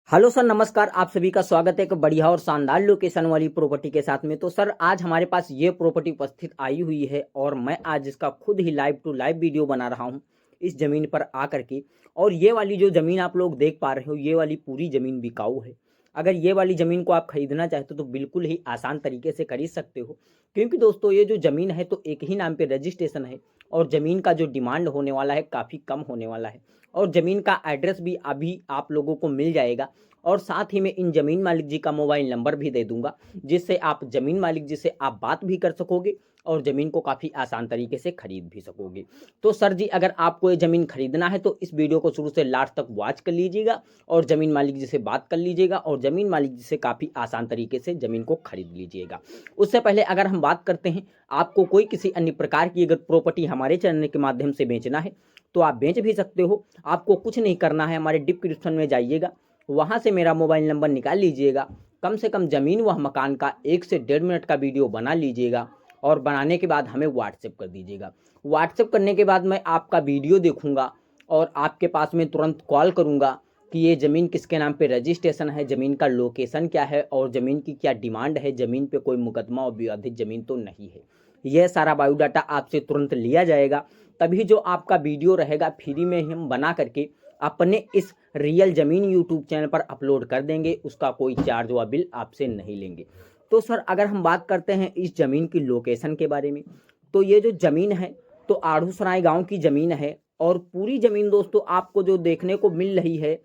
Hello sir, नमस्कार। आप सभी का स्वागत है एक बढ़िया और शानदार लोकेशन वाली प्रॉपर्टी के साथ में। तो सर, आज हमारे पास ये प्रॉपर्टी उपस्थित आई हुई है और मैं आज इसका खुद ही लाइव टू लाइव वीडियो बना रहा हूँ इस ज़मीन पर आकर के। और ये वाली जो ज़मीन आप लोग देख पा रहे हो, ये वाली पूरी ज़मीन बिकाऊ है। अगर ये वाली ज़मीन को आप खरीदना चाहते हो तो बिल्कुल ही आसान तरीके से खरीद सकते हो, क्योंकि दोस्तों ये जो ज़मीन है तो एक ही नाम पे रजिस्ट्रेशन है और ज़मीन का जो डिमांड होने वाला है काफ़ी कम होने वाला है। और ज़मीन का एड्रेस भी अभी आप लोगों को मिल जाएगा और साथ ही में इन ज़मीन मालिक जी का मोबाइल नंबर भी दे दूंगा, जिससे आप ज़मीन मालिक जी से आप बात भी कर सकोगे और ज़मीन को काफ़ी आसान तरीके से खरीद भी सकोगे। तो सर जी, अगर आपको ये ज़मीन खरीदना है तो इस वीडियो को शुरू से लास्ट तक वॉच कर लीजिएगा और ज़मीन मालिक जी से बात कर लीजिएगा और ज़मीन मालिक जी से काफ़ी आसान तरीके से ज़मीन को खरीद लीजिएगा। उससे पहले अगर हम बात करते हैं, आपको कोई किसी अन्य प्रकार की अगर प्रॉपर्टी हमारे चैनल के माध्यम से बेचना है तो आप बेच भी सकते हो। आपको कुछ नहीं करना है, हमारे डिस्क्रिप्शन में जाइएगा, वहाँ से मेरा मोबाइल नंबर निकाल लीजिएगा। कम से कम ज़मीन व मकान का 1 से 1.5 मिनट का वीडियो बना लीजिएगा और बनाने के बाद हमें व्हाट्सएप कर दीजिएगा। व्हाट्सएप करने के बाद मैं आपका वीडियो देखूंगा और आपके पास में तुरंत कॉल करूंगा कि ये ज़मीन किसके नाम पे रजिस्ट्रेशन है, ज़मीन का लोकेशन क्या है और ज़मीन की क्या डिमांड है, ज़मीन पे कोई मुकदमा और विवादित ज़मीन तो नहीं है। यह सारा बायोडाटा आपसे तुरंत लिया जाएगा। तभी जो आपका वीडियो रहेगा फ्री में हम बना करके अपने इस रियल ज़मीन यूट्यूब चैनल पर अपलोड कर देंगे। उसका कोई चार्ज व बिल आपसे नहीं लेंगे। तो सर, अगर हम बात करते हैं इस ज़मीन की लोकेशन के बारे में, तो ये जो ज़मीन है तो आड़ूसराय गांव की ज़मीन है और पूरी ज़मीन दोस्तों आपको जो देखने को मिल रही है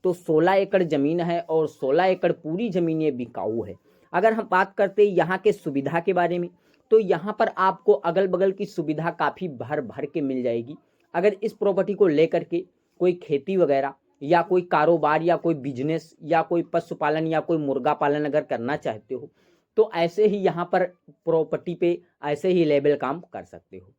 तो 16 एकड़ ज़मीन है और 16 एकड़ पूरी ज़मीन ये बिकाऊ है। अगर हम बात करते हैं यहाँ के सुविधा के बारे में, तो यहाँ पर आपको अगल बगल की सुविधा काफ़ी भर भर के मिल जाएगी। अगर इस प्रॉपर्टी को लेकर के कोई खेती वगैरह या कोई कारोबार या कोई बिजनेस या कोई पशुपालन या कोई मुर्गा पालन अगर करना चाहते हो तो ऐसे ही यहाँ पर प्रॉपर्टी पे ऐसे ही लेवल काम कर सकते हो,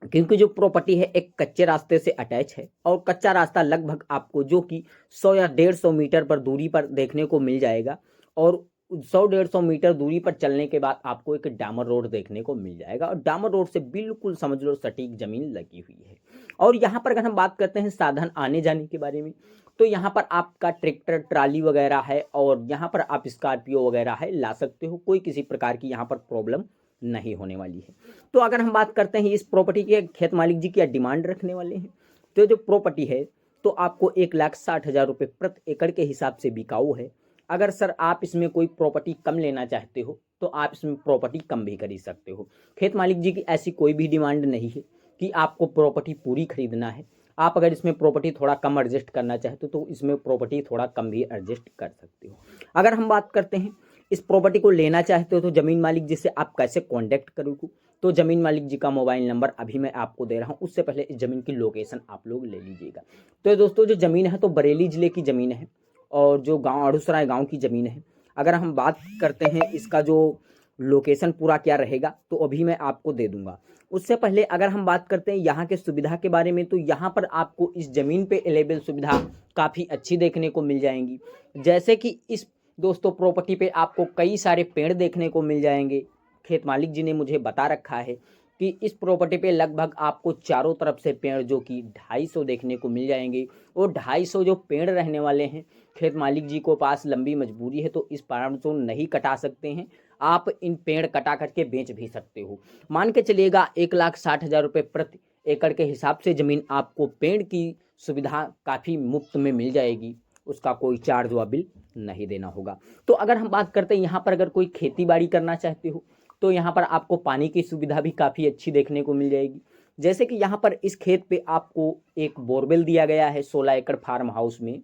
क्योंकि जो प्रॉपर्टी है एक कच्चे रास्ते से अटैच है और कच्चा रास्ता लगभग आपको जो कि 100 या 150 मीटर पर दूरी पर देखने को मिल जाएगा और 100-150 मीटर दूरी पर चलने के बाद आपको एक डामर रोड देखने को मिल जाएगा और डामर रोड से बिल्कुल समझ लो सटीक जमीन लगी हुई है। और यहाँ पर अगर हम बात करते हैं साधन आने जाने के बारे में, तो यहाँ पर आपका ट्रैक्टर ट्राली वगैरह है और यहाँ पर आप स्कॉर्पियो वगैरह है ला सकते हो। कोई किसी प्रकार की यहाँ पर प्रॉब्लम नहीं होने वाली है। तो अगर हम बात करते हैं इस प्रॉपर्टी के खेत मालिक जी क्या डिमांड रखने वाले हैं, तो जो प्रॉपर्टी है तो आपको 1,60,000 रुपये प्रति एकड़ के हिसाब से बिकाऊ है। अगर सर आप इसमें कोई प्रॉपर्टी कम लेना चाहते हो तो आप इसमें प्रॉपर्टी कम भी खरीद सकते हो। खेत मालिक जी की ऐसी कोई भी डिमांड नहीं है कि आपको प्रॉपर्टी पूरी खरीदना है। आप अगर इसमें प्रॉपर्टी थोड़ा कम एडजस्ट करना चाहते हो तो इसमें प्रॉपर्टी थोड़ा कम भी एडजस्ट कर सकते हो। अगर हम बात करते हैं इस प्रॉपर्टी को लेना चाहते हो तो ज़मीन मालिक जी से आप कैसे कॉन्टैक्ट करोगे, तो ज़मीन मालिक जी का मोबाइल नंबर अभी मैं आपको दे रहा हूँ। उससे पहले इस ज़मीन की लोकेशन आप लोग ले लीजिएगा। तो दोस्तों, जो ज़मीन है तो बरेली ज़िले की ज़मीन है और जो गांव अड़ूसराय गांव की ज़मीन है। अगर हम बात करते हैं इसका जो लोकेशन पूरा क्या रहेगा तो अभी मैं आपको दे दूंगा। उससे पहले अगर हम बात करते हैं यहाँ के सुविधा के बारे में, तो यहाँ पर आपको इस ज़मीन पे अवेलेबल सुविधा काफ़ी अच्छी देखने को मिल जाएंगी। जैसे कि इस दोस्तों प्रॉपर्टी पे आपको कई सारे पेड़ देखने को मिल जाएंगे। खेत मालिक जी ने मुझे बता रखा है कि इस प्रॉपर्टी पे लगभग आपको चारों तरफ से पेड़ जो कि 250 देखने को मिल जाएंगे और 250 जो पेड़ रहने वाले हैं, खेत मालिक जी को पास लंबी मजबूरी है तो इस पेड़ को नहीं कटा सकते हैं। आप इन पेड़ कटा करके बेच भी सकते हो। मान के चलिएगा 1,60,000 रुपये प्रति एकड़ के हिसाब से ज़मीन आपको पेड़ की सुविधा काफ़ी मुफ्त में मिल जाएगी। उसका कोई चार्ज व बिल नहीं देना होगा। तो अगर हम बात करते हैं यहाँ पर अगर कोई खेती बाड़ी करना चाहते हो तो यहाँ पर आपको पानी की सुविधा भी काफ़ी अच्छी देखने को मिल जाएगी। जैसे कि यहाँ पर इस खेत पे आपको एक बोरवेल दिया गया है 16 एकड़ फार्म हाउस में।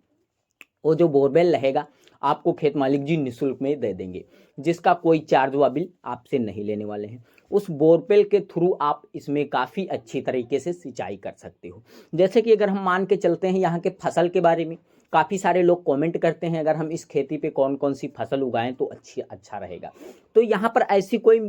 वो जो बोरवेल रहेगा आपको खेत मालिक जी निःशुल्क में दे देंगे, जिसका कोई चार्ज व बिल आपसे नहीं लेने वाले हैं। उस बोरवेल के थ्रू आप इसमें काफ़ी अच्छी तरीके से सिंचाई कर सकते हो। जैसे कि अगर हम मान के चलते हैं यहाँ के फसल के बारे में, काफ़ी सारे लोग कमेंट करते हैं अगर हम इस खेती पे कौन कौन सी फसल उगाएं तो अच्छा रहेगा। तो यहाँ पर ऐसी कोई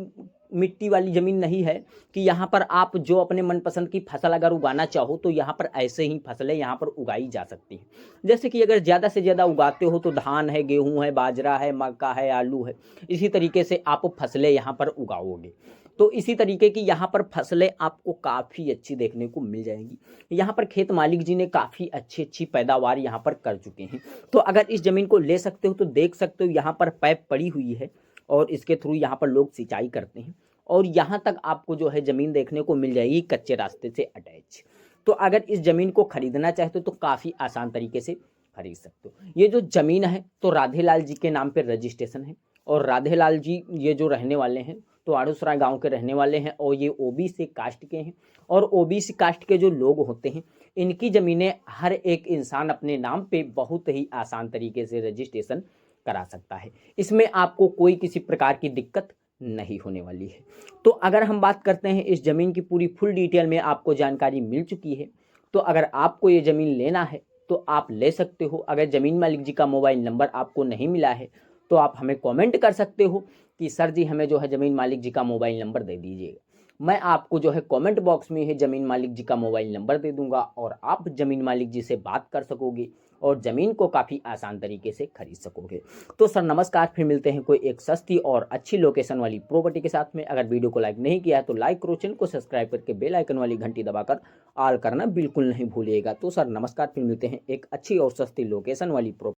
मिट्टी वाली ज़मीन नहीं है कि यहाँ पर आप जो अपने मनपसंद की फसल अगर उगाना चाहो तो यहाँ पर ऐसे ही फसलें यहाँ पर उगाई जा सकती हैं। जैसे कि अगर ज़्यादा से ज़्यादा उगाते हो तो धान है, गेहूँ है, बाजरा है, मक्का है, आलू है, इसी तरीके से आप फसलें यहाँ पर उगाओगे। तो इसी तरीके की यहाँ पर फसलें आपको काफ़ी अच्छी देखने को मिल जाएंगी। यहाँ पर खेत मालिक जी ने काफ़ी अच्छी पैदावार यहाँ पर कर चुके हैं। तो अगर इस ज़मीन को ले सकते हो तो देख सकते हो यहाँ पर पाइप पड़ी हुई है और इसके थ्रू यहाँ पर लोग सिंचाई करते हैं और यहाँ तक आपको जो है ज़मीन देखने को मिल जाएगी कच्चे रास्ते से अटैच। तो अगर इस ज़मीन को खरीदना चाहते हो तो काफ़ी आसान तरीके से खरीद सकते हो। ये जो ज़मीन है तो राधेलाल जी के नाम पर रजिस्ट्रेशन है और राधेलाल जी ये जो रहने वाले हैं तो आड़ूसराय गांव के रहने वाले हैं और ये ओबीसी कास्ट के हैं और ओबीसी कास्ट के जो लोग होते हैं इनकी ज़मीनें हर एक इंसान अपने नाम पे बहुत ही आसान तरीके से रजिस्ट्रेशन करा सकता है। इसमें आपको कोई किसी प्रकार की दिक्कत नहीं होने वाली है। तो अगर हम बात करते हैं इस ज़मीन की पूरी फुल डिटेल में आपको जानकारी मिल चुकी है। तो अगर आपको ये ज़मीन लेना है तो आप ले सकते हो। अगर ज़मीन मालिक जी का मोबाइल नंबर आपको नहीं मिला है तो आप हमें कमेंट कर सकते हो कि सर जी हमें जो है ज़मीन मालिक जी का मोबाइल नंबर दे दीजिएगा। मैं आपको जो है कमेंट बॉक्स में ही ज़मीन मालिक जी का मोबाइल नंबर दे दूंगा और आप ज़मीन मालिक जी से बात कर सकोगे और ज़मीन को काफ़ी आसान तरीके से खरीद सकोगे। तो सर नमस्कार, फिर मिलते हैं कोई एक सस्ती और अच्छी लोकेशन वाली प्रॉपर्टी के साथ में। अगर वीडियो को लाइक नहीं किया है तो लाइक करो, चैनल को सब्सक्राइब करके बेल आइकन वाली घंटी दबाकर ऑल करना बिल्कुल नहीं भूलिएगा। तो सर नमस्कार, फिर मिलते हैं एक अच्छी और सस्ती लोकेशन वाली प्रॉपर्टी।